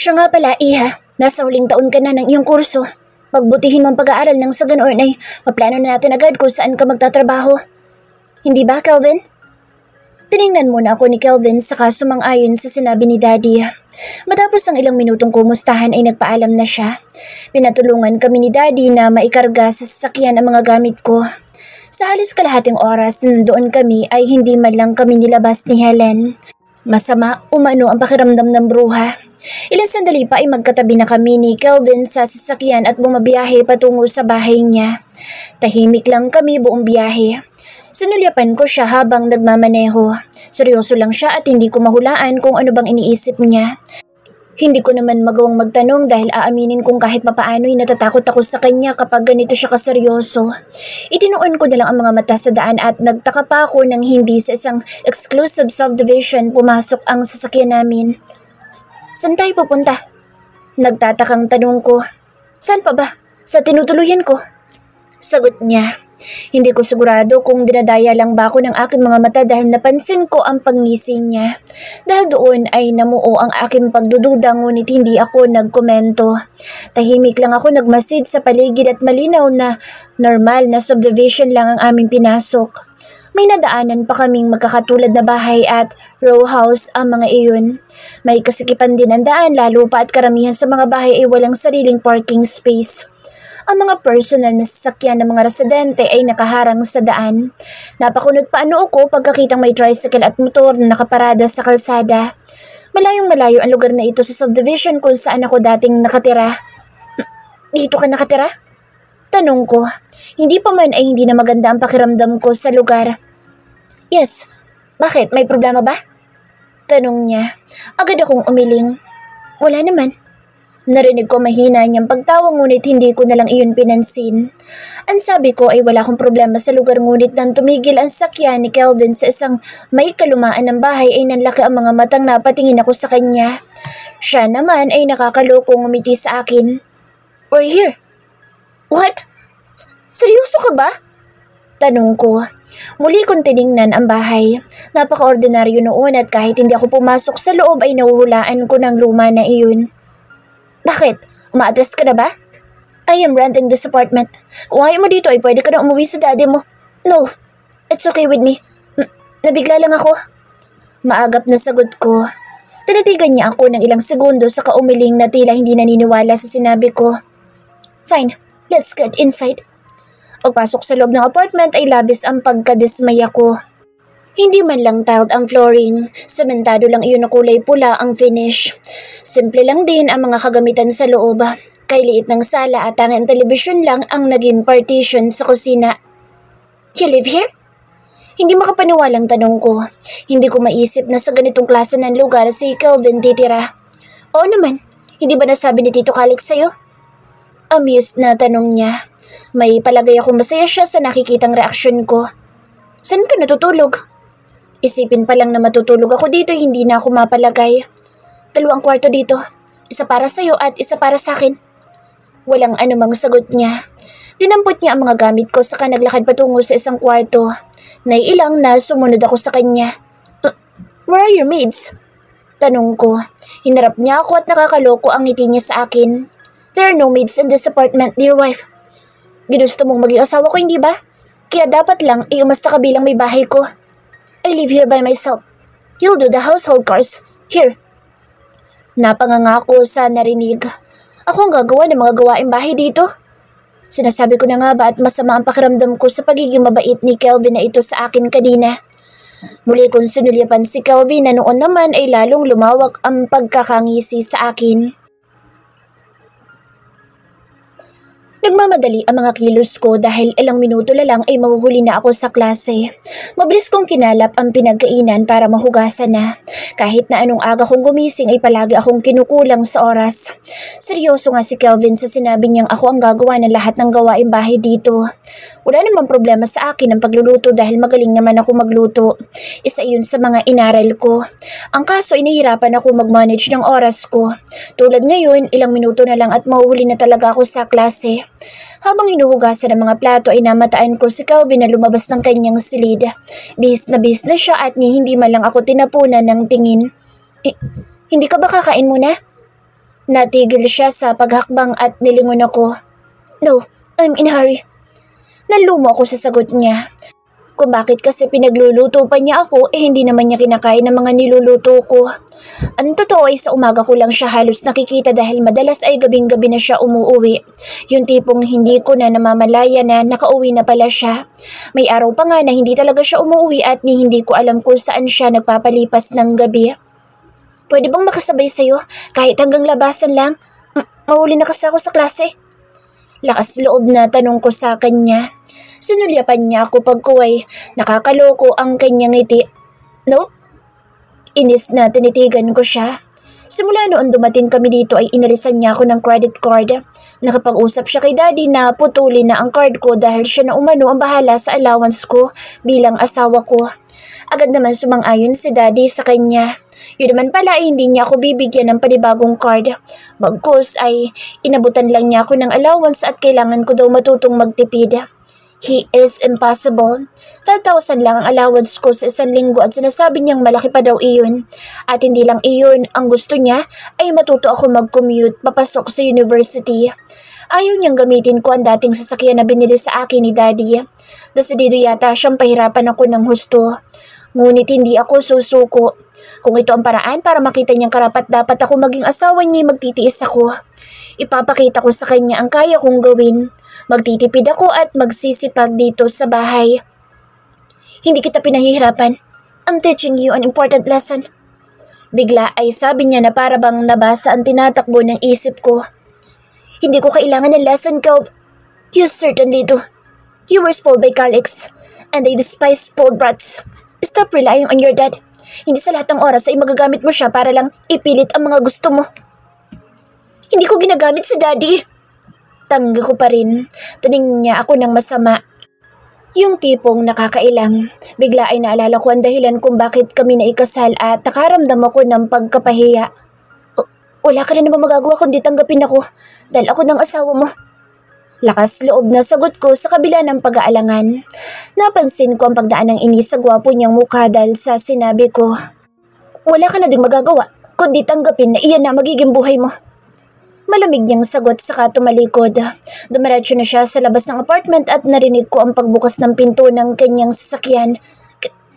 Siya nga pala, Iha. Nasa huling taon ka na ng iyong kurso. Pagbutihin mo ang pag-aaral nang sa ganoon ay maplano na natin agad kung saan ka magtatrabaho. Hindi ba, Kelvin? Tiningnan muna ako ni Kelvin saka sumang-ayon sa sinabi ni Daddy. Matapos ang ilang minutong kumustahan ay nagpaalam na siya. Pinatulungan kami ni Daddy na maikarga sa sasakyan ang mga gamit ko. Sa halos kalahating oras na nandoon kami ay hindi man lang kami nilabas ni Helen. Masama umano ang pakiramdam ng bruha. Ilang sandali pa ay magkatabi na kami ni Kelvin sa sasakyan at bumabiyahe patungo sa bahay niya. Tahimik lang kami buong biyahe. Sinulyapan ko siya habang nagmamaneho. Seryoso lang siya at hindi ko mahulaan kung ano bang iniisip niya. Hindi ko naman magawang magtanong dahil aaminin kong kahit papaano'y natatakot ako sa kanya kapag ganito siya kaseryoso. Itinuon ko na lang ang mga mata sa daan at nagtaka pa ako nang hindi sa isang exclusive subdivision pumasok ang sasakyan namin. Saan tayo pupunta? Nagtatakang tanong ko. Saan pa ba? Sa tinutuluyan ko? Sagot niya. Hindi ko sigurado kung dinadaya lang ba ako ng aking mga mata dahil napansin ko ang pangising niya. Dahil doon ay namuo ang aking pagdududa ngunit hindi ako nagkomento. Tahimik lang ako nagmasid sa paligid at malinaw na normal na subdivision lang ang aming pinasok. May nadaanan pa kaming magkakatulad na bahay at row house ang mga iyon. May kasikipan din ang daan lalo pa at karamihan sa mga bahay ay walang sariling parking space. Ang mga personal na sasakyan ng mga residente ay nakaharang sa daan. Napakunot pa ano ko pagkakitang may tricycle at motor na nakaparada sa kalsada. Malayong malayo ang lugar na ito sa subdivision kung saan ako dating nakatira. Dito ka nakatira? Tanong ko. Hindi pa man ay hindi na maganda ang pakiramdam ko sa lugar. Yes. Bakit? May problema ba? Tanong niya. Agad akong umiling. Wala naman. Narinig ko mahina niyang pagtawa ngunit hindi ko nalang iyon pinansin. Ang sabi ko ay wala akong problema sa lugar ngunit nang tumigil ang sakyan ni Kelvin sa isang may kalumaan ng bahay ay nanlaki ang mga matang napatingin ako sa kanya. Siya naman ay nakakalokong ngumiti sa akin. We're here. What? Seryoso ka ba? Tanong ko. Muli kong tiningnan ang bahay. Napaka-ordinaryo noon at kahit hindi ako pumasok sa loob ay nahuhulaan ko ng luma na iyon. Bakit? Umaatras ka na ba? I am renting this apartment. Kung ayaw mo dito ay pwede ka na umuwi sa daddy mo. No, it's okay with me. Nabigla lang ako. Maagap na sagot ko. Tinitigan niya ako ng ilang segundo sa kaumiling na tila hindi naniniwala sa sinabi ko. Fine, let's get inside. Pagpasok sa loob ng apartment ay labis ang pagkadismaya ko. Hindi man lang tiled ang flooring, sementado lang iyon na kulay pula ang finish. Simple lang din ang mga kagamitan sa loob. Kay liit ng sala at ang telebisyon lang ang naging partition sa kusina. You live here? Hindi makapaniwalang tanong ko. Hindi ko maisip na sa ganitong klase ng lugar si Kelvin titira. Oo naman, hindi ba nasabi ni Tito Kalik sa'yo? Amused na tanong niya. May palagay akong masaya siya sa nakikitang reaksyon ko. Saan ka natutulog? Isipin pa lang na matutulog ako dito, hindi na ako mapalagay. 2 kwarto dito, isa para sa'yo at isa para sa'kin. Walang anumang sagot niya. Dinampot niya ang mga gamit ko saka naglakad patungo sa isang kwarto. Naiilang na sumunod ako sa kanya. Where are your maids? Tanong ko. Hinarap niya ako at nakakaloko ang ngiti niya sa akin. There are no maids in this apartment, dear wife. Ginusto mong maging asawa ko, hindi ba? Kaya dapat lang iumasta ka bilang may bahay ko. I live here by myself. You'll do the household chores. Here. Napangangako sa narinig. Ako ang gagawa ng mga gawaing bahay dito. Sinasabi ko na nga ba at masama ang pakiramdam ko sa pagiging mabait ni Kelvin na ito sa akin kanina. Muli kong sinulyapan si Kelvin na noon naman ay lalong lumawak ang pagkakangisi sa akin. Nagmamadali ang mga kilos ko dahil ilang minuto na lang ay mahuhuli na ako sa klase. Mabilis kong kinalap ang pinagkainan para mahugasan na. Kahit na anong aga kong gumising ay palagi akong kinukulang sa oras. Seryoso nga si Kelvin sa sinabi niyang ako ang gagawa ng lahat ng gawaing bahay dito. Wala namang problema sa akin ang pagluluto dahil magaling naman ako magluto. Isa iyon sa mga inaral ko. Ang kaso ay nahihirapan ako mag-manage ng oras ko. Tulad ngayon, ilang minuto na lang at mahuhuli na talaga ako sa klase. Habang hinuhugasan ng mga plato ay namataan ko si Kelvin na lumabas ng kanyang silid. Bihis na siya at ni hindi man lang ako tinapunan ng tingin. Hindi ka ba kakain muna? Natigil siya sa paghakbang at nilingon ako. No, I'm in a hurry. Nalumo ako sa sagot niya. Kung bakit kasi pinagluluto pa niya ako hindi naman niya kinakain ng mga niluluto ko. Ang totoo ay sa umaga ko lang siya halos nakikita dahil madalas ay gabing-gabi na siya umuuwi. Yung tipong hindi ko na namamalaya na nakauwi na pala siya. May araw pa nga na hindi talaga siya umuuwi at hindi ko alam kung saan siya nagpapalipas ng gabi. Pwede bang makasabay sa'yo kahit hanggang labasan lang? Mahuli na kasi ako sa klase. Lakas loob na tanong ko sa kanya. Sinulyapan niya ako pagkuway. Nakakaloko ang kanyang ngiti. No? Inis na tinitigan ko siya. Simula noon dumating kami dito ay inalisan niya ako ng credit card. Nakapag-usap siya kay daddy na putulin na ang card ko dahil siya na umano ang bahala sa allowance ko bilang asawa ko. Agad naman sumang-ayon si daddy sa kanya. Yun naman pala ay hindi niya ako bibigyan ng panibagong card. Bagkus ay inabutan lang niya ako ng allowance at kailangan ko daw matutong magtipid. He is impossible. 5,000 lang ang allowance ko sa 1 linggo at sinasabi niyang malaki pa daw iyon. At hindi lang iyon, ang gusto niya ay matuto ako mag-commute papasok sa university. Ayaw niyang gamitin ko ang dating sasakyan na binili sa akin ni daddy. Desidido yata siyang pahirapan ako ng husto. Ngunit hindi ako susuko. Kung ito ang paraan para makita niyang karapat-dapat ako maging asawa niya, magtitiis ako. Ipapakita ko sa kanya ang kaya kong gawin. Magtitipid ako at magsisipag dito sa bahay. Hindi kita pinahihirapan. I'm teaching you an important lesson. Bigla ay sabi niya na para bang nabasa ang tinatakbo ng isip ko. Hindi ko kailangan ng lesson, Calv. You certainly do. You were spoiled by colleagues, and they despise spoiled brats. Stop relying on your dad. Hindi sa lahat ng oras ay magagamit mo siya para lang ipilit ang mga gusto mo. Hindi ko ginagamit si daddy. Tanggi ko pa rin. Taningin niya ako ng masama. Yung tipong nakakailang. Bigla ay naalala ko ang dahilan kung bakit kami naikasal at nakaramdam ako ng pagkapahiya. Wala ka na naman magagawa kundi tanggapin ako dahil ako ng asawa mo. Lakas loob na sagot ko sa kabila ng pag-aalangan. Napansin ko ang pagdaan ng inis sa gwapo niyang mukha dahil sa sinabi ko. Wala ka na ding magagawa kundi tanggapin na iyan na magiging buhay mo. Malamig niyang sagot saka tumalikod. Dumiretso na siya sa labas ng apartment at narinig ko ang pagbukas ng pinto ng kanyang sasakyan.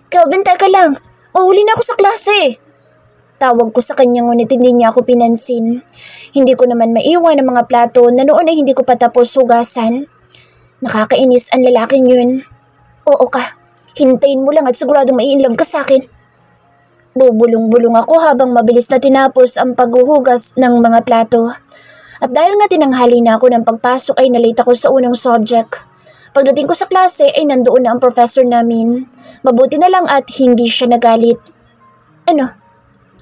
Calvin, teka lang. Mahuli na ako sa klase. Tawag ko sa kanya ngunit hindi niya ako pinansin. Hindi ko naman maiwan ang mga plato na noon ay hindi ko pa tapos hugasan. Nakakainis ang lalaking yun. Oo ka. Hintayin mo lang at sigurado mai-inlove ka sa akin. Bubulong-bulong ako habang mabilis na tinapos ang paghuhugas ng mga plato. At dahil nga tinanghali na ako ng pagpasok ay nalate ako sa unang subject. Pagdating ko sa klase ay nandoon na ang professor namin. Mabuti na lang at hindi siya nagalit. Ano?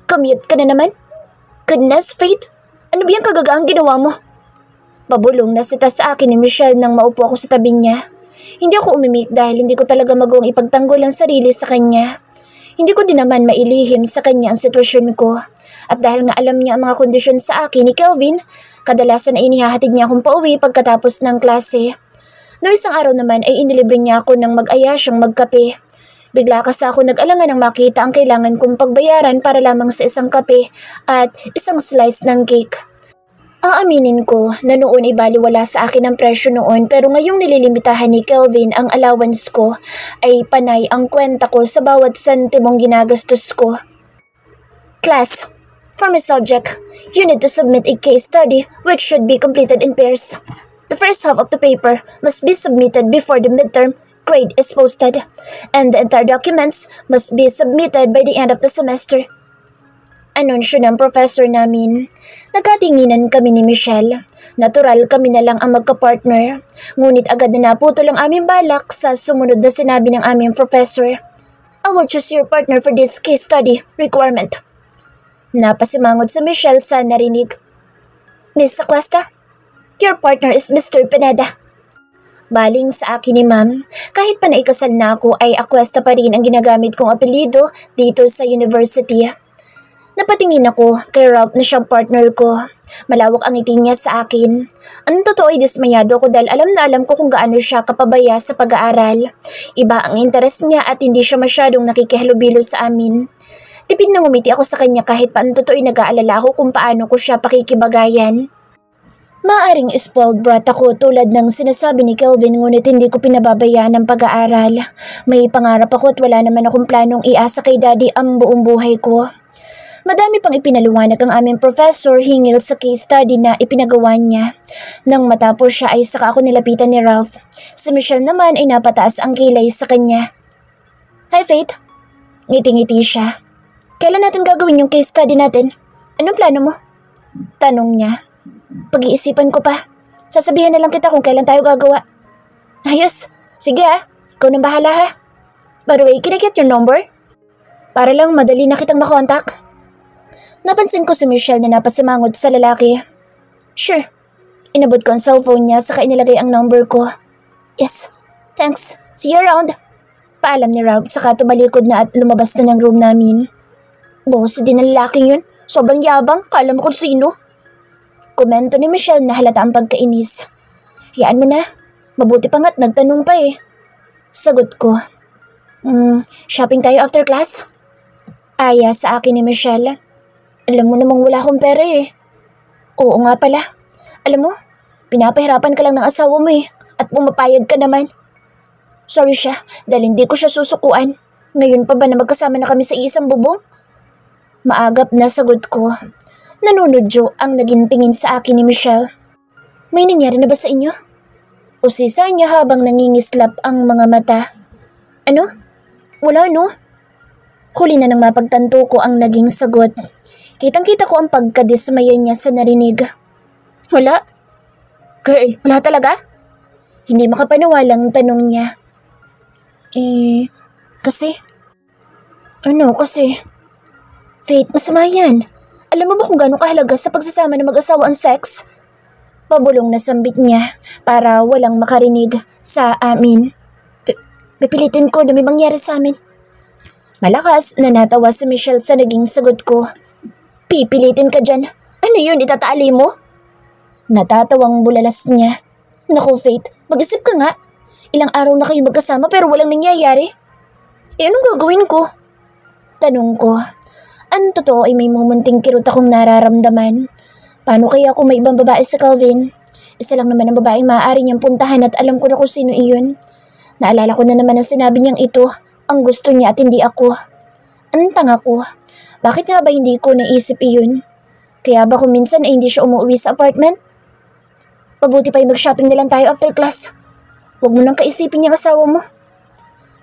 Commute ka na naman? Goodness, Faith. Ano ba yung kagagaang ginawa mo? Pabulong na sita sa akin ni Michelle nang maupo ako sa tabi niya. Hindi ako umimik dahil hindi ko talaga magawang ipagtanggol ang sarili sa kanya. Hindi ko din naman mailihim sa kanya ang sitwasyon ko. At dahil nga alam niya ang mga kondisyon sa akin ni Kelvin, kadalasan ay inihahatid niya akong pauwi pagkatapos ng klase. Noong isang araw naman ay inilibre niya ako ng mag-aya siyang magkape. Bigla kasi ako nag-alangan nang makita ang kailangan kong pagbayaran para lamang sa isang kape at isang slice ng cake. Aaminin ko na noon ay baliwala sa akin ang presyo noon pero ngayong nililimitahan ni Kelvin ang allowance ko ay panay ang kwenta ko sa bawat sentimong ginagastos ko. Class, for my subject, you need to submit a case study which should be completed in pairs. The first half of the paper must be submitted before the midterm grade is posted, and the entire documents must be submitted by the end of the semester. Anunsyo ng professor namin. Nagkatinginan kami ni Michelle. Natural kami na lang ang magka-partner. Ngunit agad na naputol ang aming balak sa sumunod na sinabi ng aming professor. I will choose your partner for this case study requirement. Napasimangot si Michelle sa narinig. Miss Aquesta, your partner is Mr. Pineda. Baling sa akin ni ma'am, kahit pa naikasal na ako ay Aquesta pa rin ang ginagamit kong apelyido dito sa university. Napatingin ako kay Ralph na siyang partner ko. Malawak ang ngiti niya sa akin. Ang totoo ay dismayado ko dahil alam na alam ko kung gaano siya kapabaya sa pag-aaral. Iba ang interes niya at hindi siya masyadong nakikihalubilo sa amin. Tipid na ngumiti ako sa kanya kahit paano totoo'y nag-aalala ako kung paano ko siya pakikibagayan. Maaring spoiled brat ako tulad ng sinasabi ni Kelvin ngunit hindi ko pinababayaan ang pag-aaral. May pangarap ako at wala naman akong planong iasa kay daddy ang buong buhay ko. Madami pang ipinaluwanag ang aming professor hingil sa case study na ipinagawa niya. Nang matapos siya ay saka ako nilapitan ni Ralph. Si Michelle naman ay napataas ang kilay sa kanya. Hi Faith. Ngiti-ngiti siya. Kailan natin gagawin yung case study natin? Anong plano mo? Tanong niya. Pag-iisipan ko pa. Sasabihan na lang kita kung kailan tayo gagawa. Ayos. Sige Ikaw nang bahala ha. By the way, can I get your number? Para lang madali na kitang makontak. Napansin ko si Michelle na napasimangot sa lalaki. Sure. Inabot ko ang cellphone niya saka inilagay ang number ko. Yes. Thanks. See you around. Paalam ni Ralph saka tumalikod na at lumabas na ng room namin. Boss, din ang lalaking yun. Sobrang yabang. Kala mo kung sino. Komento ni Michelle na halata ang pagkainis. Hayaan mo na. Mabuti pa nga't nagtanong pa eh. Sagot ko. Shopping tayo after class? Aya sa akin ni Michelle. Alam mo namang wala akong pera eh. Oo nga pala. Alam mo, pinapahirapan ka lang ng asawa mo eh. At pumapayag ka naman. Sorry siya dahil hindi ko siya susukuan. Ngayon pa ba na magkasama na kami sa isang bubong? Maagap na sagot ko. Nanunodyo ang naging tingin sa akin ni Michelle. May nangyari na ba sa inyo? Usisa niya habang nangingislap ang mga mata. Ano? Wala no? Huli na nang mapagtanto ko ang naging sagot. Kitang-kita ko ang pagkadismaya niya sa narinig. Wala? Girl, wala talaga? Hindi makapaniwalang tanong niya. Kasi? Ano kasi? Faith, masama yan. Alam mo ba kung gaano kahalaga sa pagsasama ng mag-asawa ang sex? Pabulong na sambit niya para walang makarinig sa amin. Pipilitin ko na may mangyari sa amin. Malakas na natawa si Michelle sa naging sagot ko. Pipilitin ka dyan. Ano yun, itataali mo? Natatawang bulalas niya. Naku Faith, mag-isip ka nga. Ilang araw na kayo magkasama pero walang nangyayari. Anong gagawin ko? Tanong ko. Ang totoo ay may mumunting kirot akong nararamdaman. Paano kaya kung may ibang babae sa Calvin? Isa lang naman ang babaeng maaari niyang puntahan at alam ko na kung sino iyon. Naalala ko na naman ang sinabi niyang ito, ang gusto niya at hindi ako. Ang tanga ko. Bakit nga ba hindi ko naisip iyon? Kaya ba kung minsan ay hindi siya umuwi sa apartment? Mabuti pa yung mag-shopping na lang tayo after class. Huwag mo nang kaisipin yung asawa mo.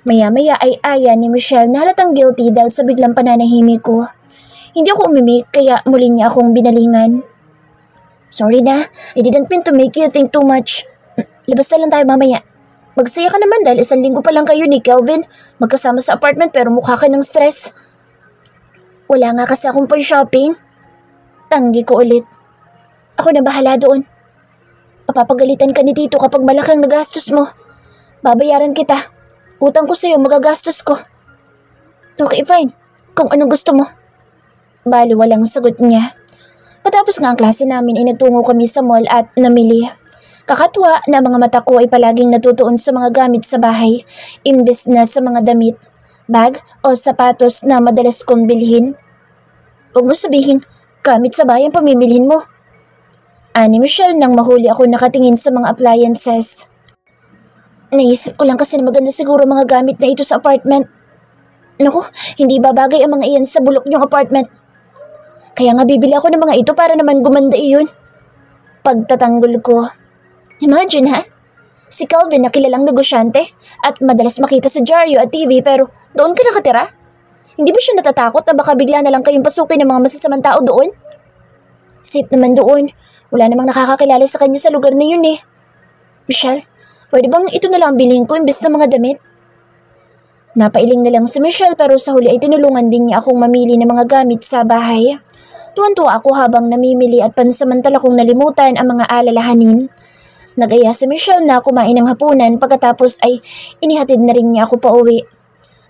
Maya-maya ay aya ni Michelle na halatang guilty dahil sa biglang pananahimik ko. Hindi ako umimik kaya muli niya akong binalingan. Sorry na, I didn't mean to make you think too much. Labas na lang tayo mamaya. Magsaya ka naman dahil 1 linggo pa lang kayo ni Kelvin. Magkasama sa apartment pero mukha ka ng stress. Wala nga kasi akong pang-shopping. Tanggi ko ulit. Ako na bahala doon. Papapagalitan ka ni Tito kapag malaki ang nagastos mo. Babayaran kita. Utang ko sa'yo, magagastos ko. Okay, fine. Kung anong gusto mo. Bali walang sagot niya. Patapos nga ang klase namin ay nagtungo kami sa mall at namili. Kakatwa na mga mata ko ay palaging natutuon sa mga gamit sa bahay, imbes na sa mga damit, bag o sapatos na madalas kong bilhin. Huwag mo sabihin, gamit sa bahay ang pamimilhin mo. Ani Michelle nang mahuli ako nakatingin sa mga appliances. Naisip ko lang kasi na maganda siguro mga gamit na ito sa apartment. Naku, hindi babagay ang mga iyan sa bulok niyong apartment. Kaya nga bibili ako ng mga ito para naman gumanda iyon. Pagtatanggol ko. Imagine ha, si Calvin na kilalang negosyante at madalas makita sa dyaryo at TV pero doon ka nakatira? Hindi ba siya natatakot na baka bigla na lang kayong pasukin ng mga masasamang tao doon? Safe naman doon. Wala namang nakakakilala sa kanya sa lugar na yun eh. Michelle, pwede bang ito na lang bilhin ko imbes ng mga damit? Napailing na lang si Michelle pero sa huli ay tinulungan din niya akong mamili ng mga gamit sa bahay. Tuwan-tuwa ako habang namimili at pansamantala kong nalimutan ang mga alalahanin. Nag-aya si Michelle na kumain ng hapunan pagkatapos ay inihatid na rin niya ako pauwi.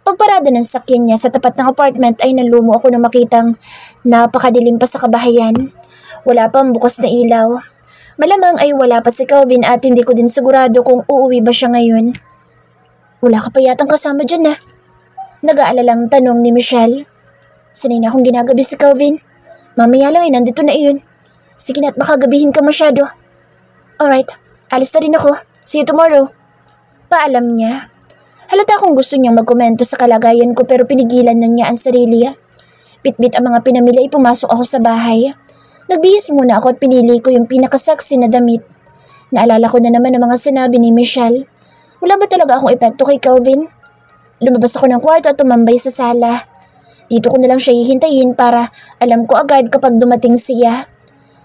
Pagparada ng sakyan niya sa tapat ng apartment ay nalumo ako na makitang napakadilim pa sa kabahayan. Wala pang bukas na ilaw. Malamang ay wala pa si Calvin at hindi ko din sigurado kung uuwi ba siya ngayon. Wala ka pa yatang kasama dyan na. Nag-aalalang tanong ni Michelle. Sanay na akong ginagabi si Calvin. Mamaya lang ay nandito na iyon. Sige na at baka gabihin ka masyado. Alright, alis na rin ako. See you tomorrow. Paalam niya. Halata kung gusto niyang magkomento sa kalagayan ko pero pinigilan na niya ang sarili. Bitbit ang mga pinamili ay pumasok ako sa bahay. Nagbihis muna ako at pinili ko yung pinakasaksi na damit. Naalala ko na naman ang mga sinabi ni Michelle. Wala ba talaga akong epekto kay Calvin? Lumabas ako ng kwarto at tumambay sa sala. Dito ko na lang siya hihintayin para alam ko agad kapag dumating siya.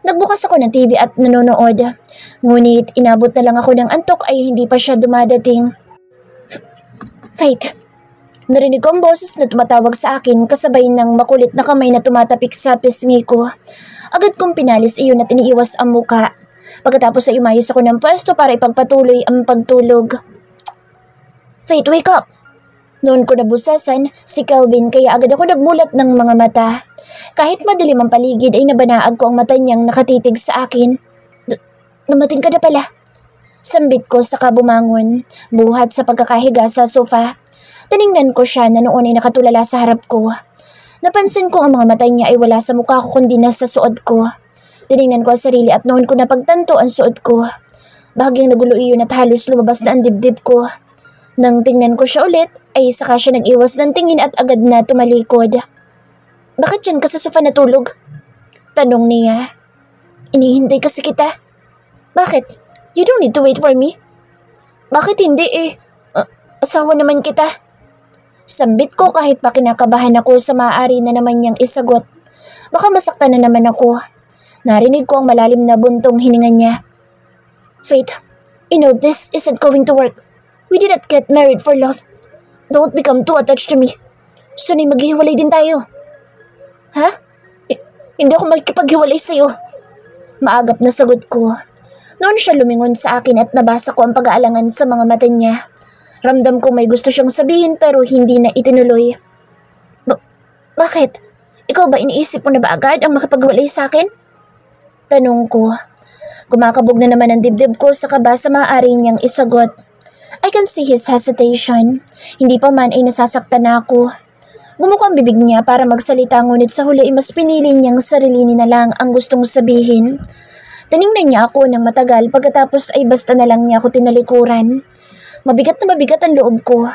Nagbukas ako ng TV at nanonood. Ngunit inabot na lang ako ng antok ay hindi pa siya dumadating. Faith. Narinig ko ang boses na tumatawag sa akin kasabay ng makulit na kamay na tumatapik sa pisngi ko. Agad kong pinalis iyon at iniiwas ang muka. Pagkatapos ay umayos ako ng pwesto para ipagpatuloy ang pagtulog. Faith, wake up! Noon ko nabusasan si Calvin kaya agad ako nagmulat ng mga mata. Kahit madilim ang paligid ay nabanaag ko ang mata niyang nakatitig sa akin. Namating ka na pala. Sambit ko saka bumangon, buhat sa pagkakahiga sa sofa. Tiningnan ko siya na noon ay nakatulala sa harap ko. Napansin ko ang mga mata niya ay wala sa mukha ko kundi nasa suot ko. Tiningnan ko ang sarili at noon ko napagtanto ang suot ko. Bahagyang nagulo iyon at halos lumabas na ang dibdib ko. Nang tingnan ko siya ulit ay saka siya nag-iwas ng tingin at agad na tumalikod. Bakit dyan ka sa sofa natulog? Tanong niya. Inihintay kasi kita. Bakit? You don't need to wait for me. Bakit hindi asawa naman kita. Sambit ko kahit pa kinakabahan ako sa maaari na naman niyang isagot. Baka masaktan na naman ako. Narinig ko ang malalim na buntong hininga niya. Faith, you know this isn't going to work. We didn't get married for love. Don't become too attached to me. Sunay maghihiwalay din tayo. Ha? Hindi ako makikipaghiwalay sa'yo. Maagap na sagot ko. Noon siya lumingon sa akin at nabasa ko ang pag-aalangan sa mga mata niya. Ramdam ko may gusto siyang sabihin pero hindi na itinuloy. Bakit? Ikaw ba iniisip mo na ba agad ang makipaghiwalay sa akin? Tanong ko. Kumakabog na naman ang dibdib ko sa kaba sa maaari niyang isagot. I can see his hesitation. Hindi pa man ay nasasaktan na ako. Bumuko ang bibig niya para magsalita ngunit sa huli ay mas pinili niyang sarilinin na lang ang gustong sabihin. Tiningnan niya ako ng matagal pagkatapos ay basta na lang niya ako tinalikuran. Mabigat na mabigat ang loob ko.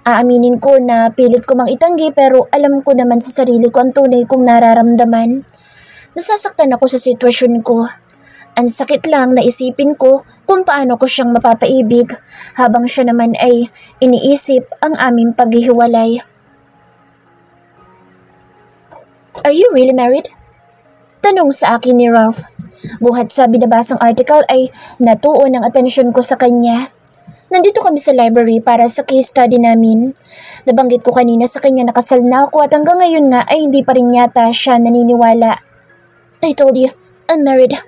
Aaminin ko na pilit ko mang itanggi pero alam ko naman sa sarili ko ang tunay kong nararamdaman. Nasasaktan ako sa sitwasyon ko. Ang sakit lang na isipin ko kung paano ko siyang mapapaibig habang siya naman ay iniisip ang aming paghihiwalay. Are you really married? Tanong sa akin ni Ralph. Buhat sa binabasang article ay natuon ang atensyon ko sa kanya. Nandito kami sa library para sa case study namin. Nabanggit ko kanina sa kanya na kasal na ako at hanggang ngayon nga ay hindi pa rin yata siya naniniwala. I told you, I'm married.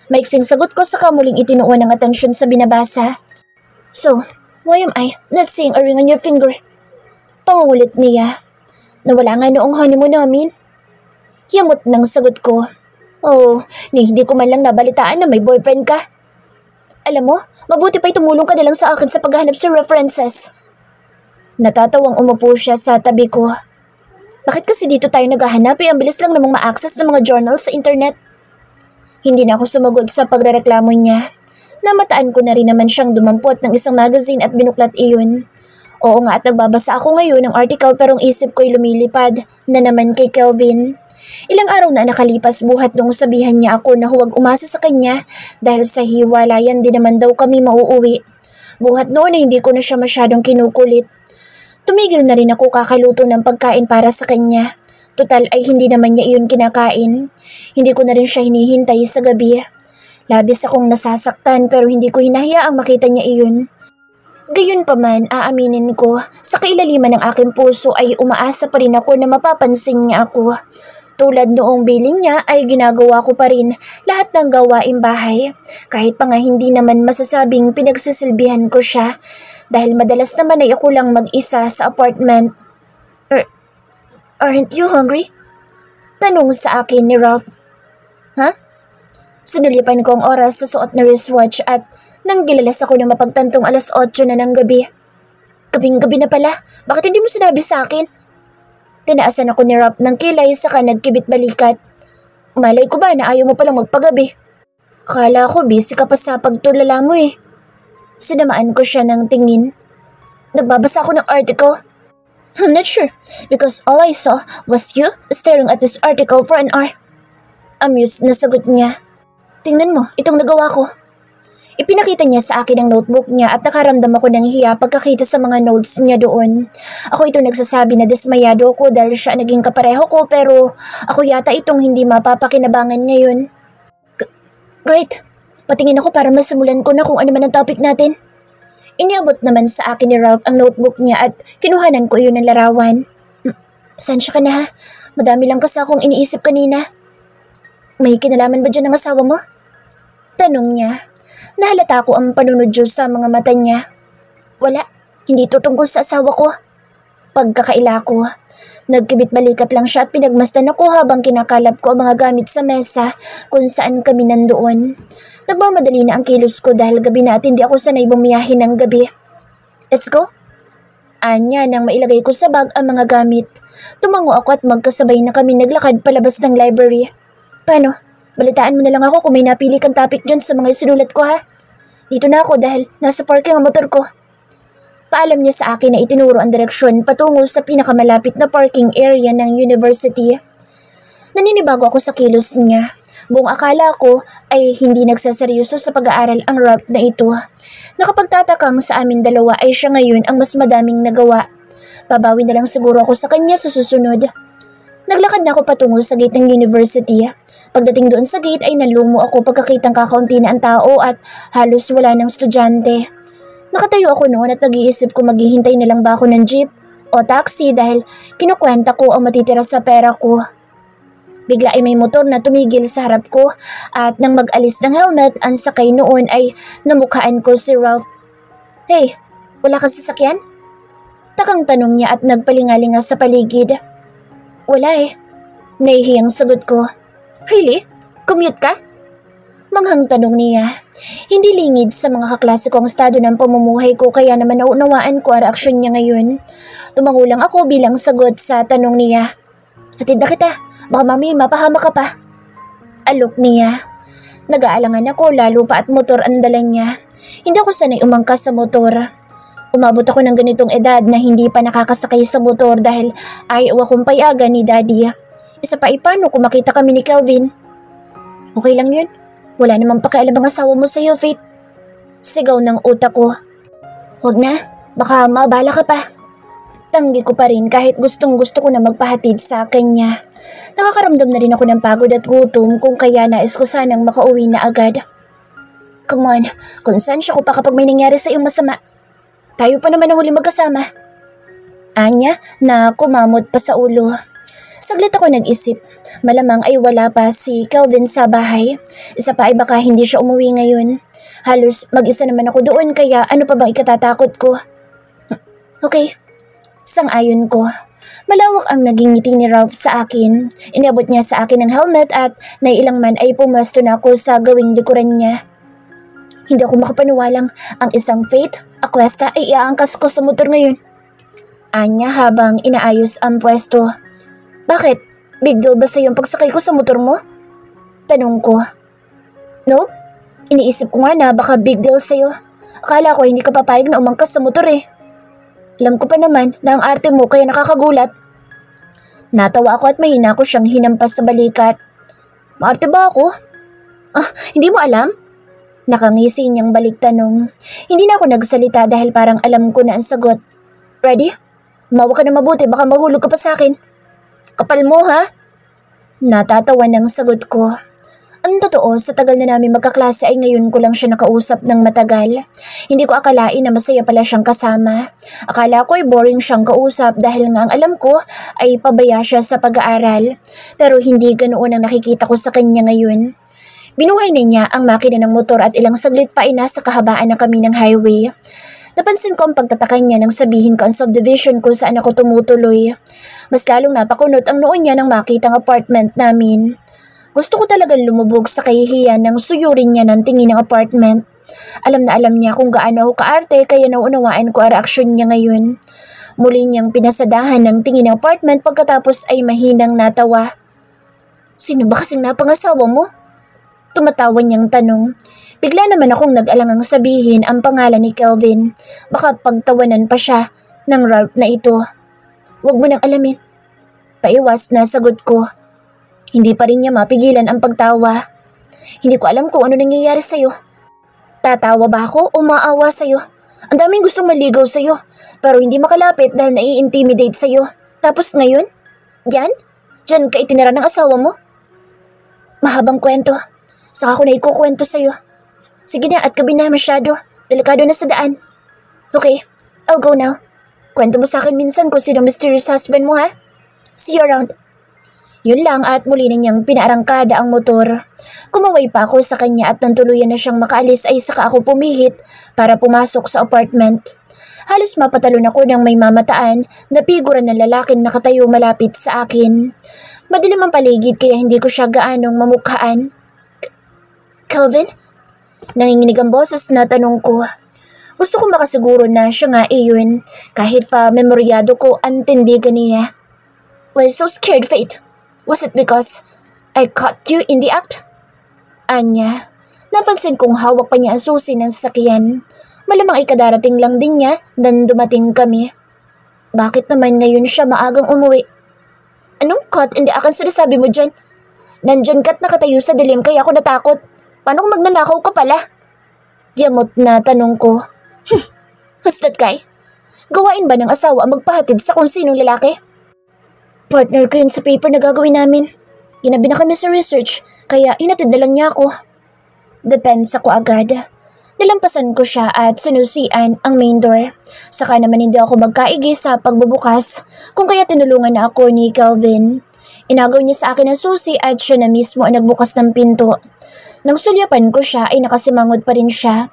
Maiksing sagot ko sa muling itinuon ang atensyon sa binabasa. So, why am I not seeing a ring on your finger? Pangungulit niya. Nawala nga noong honeymoon namin. Yamot ng sagot ko. Oh, hindi ko man lang nabalitaan na may boyfriend ka. Alam mo, mabuti pa'y tumulong ka na lang sa akin sa paghahanap sa references. Natatawang umupo siya sa tabi ko. Bakit kasi dito tayo naghahanap ang bilis lang namang ma-access ng mga journals sa internet? Hindi na ako sumagot sa pagrereklamo niya. Namataan ko na rin naman siyang dumampot ng isang magazine at binuklat iyon. Oo nga at nagbabasa ako ngayon ng article pero ang isip ko'y lumilipad na naman kay Calvin. Ilang araw na nakalipas buhat nung sabihan niya ako na huwag umasa sa kanya dahil sa hiwalayan din naman daw kami mauuwi. Buhat noon ay hindi ko na siya masyadong kinukulit. Tumigil na rin ako kakaluto ng pagkain para sa kanya. Total ay hindi naman niya iyon kinakain. Hindi ko na rin siya hinihintay sa gabi. Labis akong nasasaktan pero hindi ko hinahayaang makita niya iyon. Gayunpaman, aaminin ko, sa kailaliman ng aking puso ay umaasa pa rin ako na mapapansin niya ako. Tulad noong bilin niya ay ginagawa ko pa rin lahat ng gawaing bahay. Kahit pa nga hindi naman masasabing pinagsisilbihan ko siya dahil madalas naman ay ako lang mag-isa sa apartment. Aren't you hungry? Tanong sa akin ni Ralph. Ha? Sinulipan ko ang oras sa suot na wristwatch at nang gilalas ako na mapagtantong 8:00 na ng gabi. Gabing-gabi na pala, bakit hindi mo sinabi sa akin? Tinaasan ako ni Ralph ng kilay saka nagkibit balikat. Malay ko ba na ayaw mo palang magpagabi? Akala ko busy ka pa sa pagtulala mo eh. Sinamaan ko siya ng tingin. Nagbabasa ako ng article. I'm not sure because all I saw was you staring at this article for an hour. Amused na sagot niya. Tingnan mo, itong nagawa ko. Ipinakita niya sa akin ang notebook niya at nakaramdam ako ng hiya pagkakita sa mga notes niya doon. Ako ito nagsasabi na dismayado ko dahil siya naging kapareho ko pero ako yata itong hindi mapapakinabangan ngayon. Great! Patingin ako para masimulan ko na kung ano man ang topic natin. Iniabot naman sa akin ni Ralph ang notebook niya at kinuhanan ko iyon ng larawan. Pasensya ka na ha. Madami lang kasi akong iniisip kanina. May kinalaman ba dyan ang asawa mo? Tanong niya. Nahalata ko ang panunodyo sa mga mata niya. Wala, hindi to tungkol sa asawa ko. Pagkakaila ko, nagkibit balikat lang siya at pinagmasdan ako habang kinakalap ko ang mga gamit sa mesa kung saan kami nandoon. Nagmamadali na ang kilos ko dahil gabi na at hindi ako sanay bumiyahe ng gabi. Let's go? Anya nang mailagay ko sa bag ang mga gamit. Tumango ako at magkasabay na kami naglakad palabas ng library. Paano? Balitaan mo na lang ako kung may napili kang topic dyan sa mga isinulat ko ha. Dito na ako dahil nasa parking ang motor ko. Paalam niya sa akin na itinuro ang direksyon patungo sa pinakamalapit na parking area ng university. Naninibago ako sa kilos niya. Buong akala ko ay hindi nagsaseryoso sa pag-aaral ang Ralph na ito. Nakapagtatakang sa amin dalawa ay siya ngayon ang mas madaming nagawa. Babawi na lang siguro ako sa kanya sa susunod. Naglakad na ako patungo sa gate ng university. Pagdating doon sa gate ay nalumo ako pagkakitang kakaunti na ang tao at halos wala ng estudyante. Nakatayo ako noon at nag-iisip kung maghihintay na lang ba ako ng jeep o taxi dahil kinukwenta ko ang matitira sa pera ko. Bigla ay may motor na tumigil sa harap ko at nang mag-alis ng helmet ang sakay noon ay namukhaan ko si Ralph. Hey, wala kang sasakyan? Takang tanong niya at nagpalingalinga sa paligid. Wala eh. Nahihiyang sagot ko. Really? Commute ka? Manghang tanong niya. Hindi lingid sa mga kaklase ko ang estado ng pamumuhay ko kaya naman naunawaan ko ang reaksyon niya ngayon. Tumango lang ako bilang sagot sa tanong niya. Hatid na kita. Baka mami mapahama ka pa. Alok niya. Nag-aalangan ako lalo pa at motor ang dala niya. Hindi ako sanay umangkas sa motor. Umabot ako ng ganitong edad na hindi pa nakakasakay sa motor dahil ayaw akong payagan ni Daddy. Isa pa paano kung makita kami ni Kelvin? Okay lang yun. Wala namang pakialam ang asawa mo sa'yo, Faith. Sigaw ng utak ko. Huwag na, baka maabala ka pa. Tanggi ko pa rin kahit gustong gusto ko na magpahatid sa kanya. Nakakaramdam na rin ako ng pagod at gutom kung kaya nais ko sanang makauwi na agad. Come on, konsensya ko pa kapag may nangyari sa iyong masama. Tayo pa naman ang huli magkasama. Anya na kumamot pa sa ulo. Saglit ako nag-isip. Malamang ay wala pa si Kelvin sa bahay. Isa pa ay baka hindi siya umuwi ngayon. Halos mag-isa naman ako doon kaya ano pa bang ikatatakot ko? Okay. Sang-ayon ko. Malawak ang naging ngiti ni Ralph sa akin. Inabot niya sa akin ang helmet at nailang man ay pumesto na ako sa gawing likuran niya. Hindi ako makapaniwalang ang isang Faith Aquesta ay iaangkas ko sa motor ngayon. Anya habang inaayos ang pwesto. Bakit? Big deal ba sa'yo ang pagsakay ko sa motor mo? Tanong ko. Nope. Iniisip ko nga na baka big deal sa'yo. Akala ko hindi ka papayag na umangkas sa motor eh. Alam ko pa naman na ang arte mo kaya nakakagulat. Natawa ako at mahina ko siyang hinampas sa balikat. Maarte ba ako? Hindi mo alam? Nakangisi niyang balik tanong. Hindi na ako nagsalita dahil parang alam ko na ang sagot. Ready? Humawa ka na mabuti baka mahulog ka pa sa akin. Kapal mo ha? Natatawa ng sagot ko. Ang totoo, sa tagal na namin magkaklase ay ngayon ko lang siya nakausap ng matagal. Hindi ko akalain na masaya pala siyang kasama. Akala ko ay boring siyang kausap dahil nga ang alam ko ay pabaya siya sa pag-aaral. Pero hindi ganoon ang nakikita ko sa kanya ngayon. Binuhay na niya ang makina ng motor at ilang saglit pa ay nasa kahabaan na kami ng highway. Napansin ko ang pagtataka niya nang sabihin ko ang subdivision kung saan ako tumutuloy. Mas lalong napakunot ang noon niya nang makita ang apartment namin. Gusto ko talagang lumubog sa kahihiyan nang suyurin niya ng tingin ng apartment. Alam na alam niya kung gaano ako kaarte kaya nauunawaan ko ang reaksyon niya ngayon. Muli niyang pinasadahan ng tingin ng apartment pagkatapos ay mahinang natawa. Sino ba kasing napangasawa mo? Tumatawa niyang tanong. Bigla naman akong nag-alangang sabihin ang pangalan ni Kelvin. Baka pagtawanan pa siya ng Ralph na ito. Huwag mo nang alamin. Paiwas na sagot ko. Hindi pa rin niya mapigilan ang pagtawa. Hindi ko alam kung ano nangyayari sa'yo. Tatawa ba ako o maawa sa'yo? Ang daming gustong maligaw sa'yo, pero hindi makalapit dahil nai-intimidate sa'yo. Tapos ngayon? Yan? Diyan ka itinira ng asawa mo? Mahabang kwento. Saka ko na ikukwento sa'yo. Sige na at gabi na masyado. Delikado na sa daan. Okay, I'll go now. Kwento mo sa akin minsan kung sino mysterious husband mo ha? See you around. Yun lang at muli na niyang pinaarangkada ang motor. Kumaway pa ako sa kanya at nang tuluyan na siyang makaalis ay saka ako pumihit para pumasok sa apartment. Halos mapatalon ako ng may mamataan na figura ng lalaking nakatayo malapit sa akin. Madilim ang paligid kaya hindi ko siya gaanong mamukhaan. Kelvin? Nanginginig ang boses na tanong ko. Gusto ko makasiguro na siya nga iyon kahit pa memoryado ko ang tindigan niya. Why so scared, Faith? Was it because I caught you in the act? Anya, napansin kong hawak pa niya ang susi ng sasakyan. Malamang ay kadarating lang din niya nang dumating kami. Bakit naman ngayon siya maagang umuwi? Anong caught in the act ang sinasabi mo dyan? Nandyan ka't nakatayo sa dilim kaya ako natakot. Paano kung magnanakaw ka pala? Yamot na tanong ko. Who's that guy? Gawain ba ng asawa ang magpahatid sa kung sinong lalaki? Partner ko yun sa paper na gagawin namin. Ginabi na kami sa research, kaya hinatid na lang niya ako. Depensa ko agad. Nalampasan ko siya at sinusian ang main door. Saka naman hindi ako magkaigi sa pagbubukas, kung kaya tinulungan na ako ni Kelvin. Inagaw niya sa akin ang susi at siya na mismo ang nagbukas ng pinto. Nang sulyapan ko siya ay nakasimangot pa rin siya.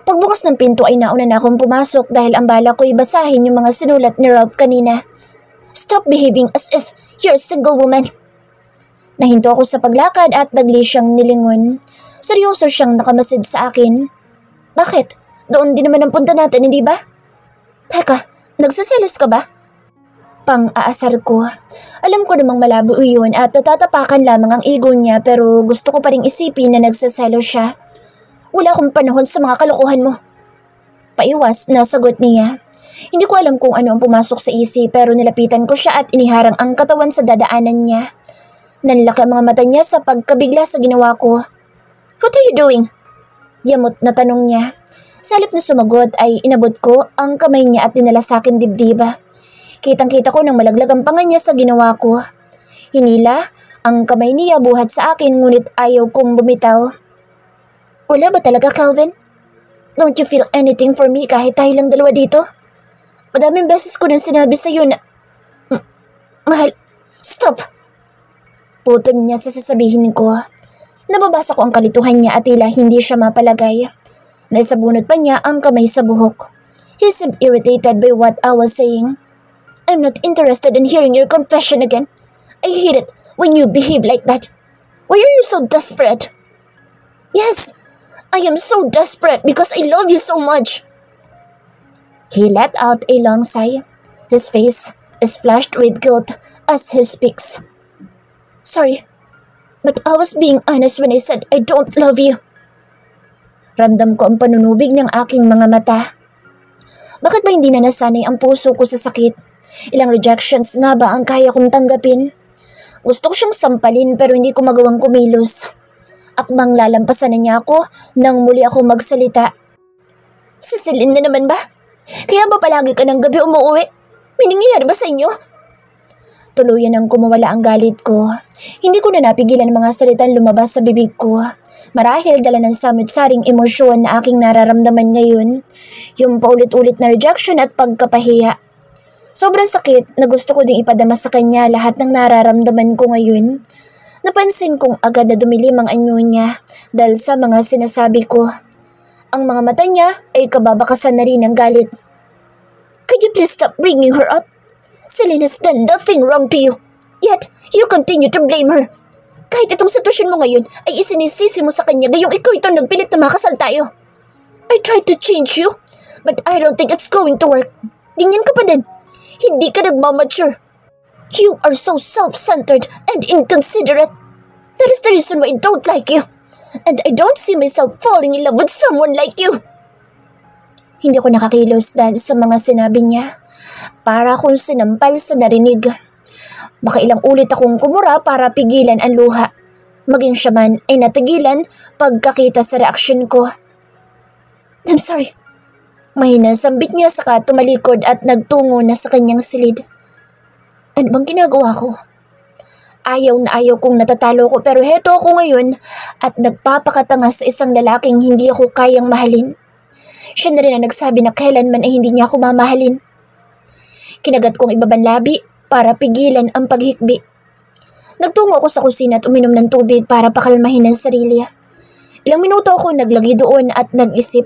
Pagbukas ng pinto ay nauna na akong pumasok dahil ang bala ko'y basahin yung mga sinulat ni Ralph kanina. Stop behaving as if you're a single woman. Nahinto ako sa paglakad at nagli siyang nilingon. Seryoso siyang nakamasid sa akin. Bakit? Doon din naman ang punta natin, hindi ba? Teka, nagsaselos ka ba? Pang-aasar ko. Alam ko namang malabo yun at natatapakan lamang ang ego niya pero gusto ko pa ring isipin na nagsaselos siya. Wala akong panahon sa mga kalokohan mo. Paiwas na sagot niya. Hindi ko alam kung ano ang pumasok sa isip pero nilapitan ko siya at iniharang ang katawan sa dadaanan niya. Nanlaki ang mga mata niya sa pagkabigla sa ginawa ko. What are you doing? Yamot na tanong niya. Sa halip na sumagot ay inabot ko ang kamay niya at dinala sa akin dibdiba. Kitang-kita ko ng malaglag ang panga niya sa ginawa ko. Hinila ang kamay niya buhat sa akin ngunit ayaw kong bumitaw. Wala ba talaga, Kelvin? Don't you feel anything for me kahit tayo lang dalawa dito? Madaming beses ko nang sinabi sa'yo na... Mahal, stop! Putol niya sa sasabihin ko. Nababasa ko ang kalituhan niya at tila hindi siya mapalagay. Naisabunot pa niya ang kamay sa buhok. He seemed irritated by what I was saying. I'm not interested in hearing your confession again. I hate it when you behave like that. Why are you so desperate? Yes, I am so desperate because I love you so much. He let out a long sigh. His face is flushed with guilt as he speaks. Sorry, but I was being honest when I said I don't love you. Ramdam ko ang panunubig ng aking mga mata. Bakit ba hindi na nasanay ang puso ko sa sakit? Ilang rejections nga ba ang kaya kong tanggapin? Gusto ko siyang sampalin pero hindi ko magawang kumilos. Akmang lalampasan na niya ako nang muli ako magsalita. Sisilin na naman ba? Kaya ba palagi ka ng gabi umuwi? May nangyayari ba sa inyo? Tuluyan ang kumawala ang galit ko. Hindi ko na napigilan mga salitang lumabas sa bibig ko. Marahil dala ng samut-saring emosyon na aking nararamdaman ngayon. Yung paulit-ulit na rejection at pagkapahiya. Sobrang sakit na gusto ko ding ipadama sa kanya lahat ng nararamdaman ko ngayon. Napansin kong agad na dumilim ang anyo niya dahil sa mga sinasabi ko. Ang mga mata niya ay kababakasan na rin ng galit. Could you please stop bringing her up? Celine has done nothing wrong to you. Yet, you continue to blame her. Kahit itong sitwasyon mo ngayon ay isinisisi mo sa kanya gayong ikaw ito nagpilit na makasal tayo. I tried to change you, but I don't think it's going to work. Ganyan ka pa din. Hindi ka nagmamature. You are so self-centered and inconsiderate. That is the reason why I don't like you. And I don't see myself falling in love with someone like you. Hindi ko nakakilos dahil sa mga sinabi niya. Para akong sinampal sa narinig. Baka ilang ulit akong kumura para pigilan ang luha. Maging siya man ay natigilan pagkakita sa reaksyon ko. I'm sorry. Mahina sambit niya saka tumalikod at nagtungo na sa kanyang silid. Ano bang ginagawa ko? Ayaw na ayaw kong natatalo ko pero heto ako ngayon at nagpapakatanga sa isang lalaking hindi ako kayang mahalin. Siya na rin ang nagsabi na kailanman ay hindi niya ako mamahalin. Kinagat kong ibabanlabi para pigilan ang paghikbi. Nagtungo ako sa kusina at uminom ng tubig para pakalmahin ang sarili. Ilang minuto ako naglagi doon at nag-isip.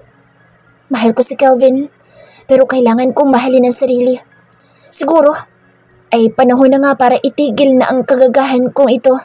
Mahal ko si Kelvin, pero kailangan kong mahalin ang sarili. Siguro, ay panahon na nga para itigil na ang kagagahan kong ito.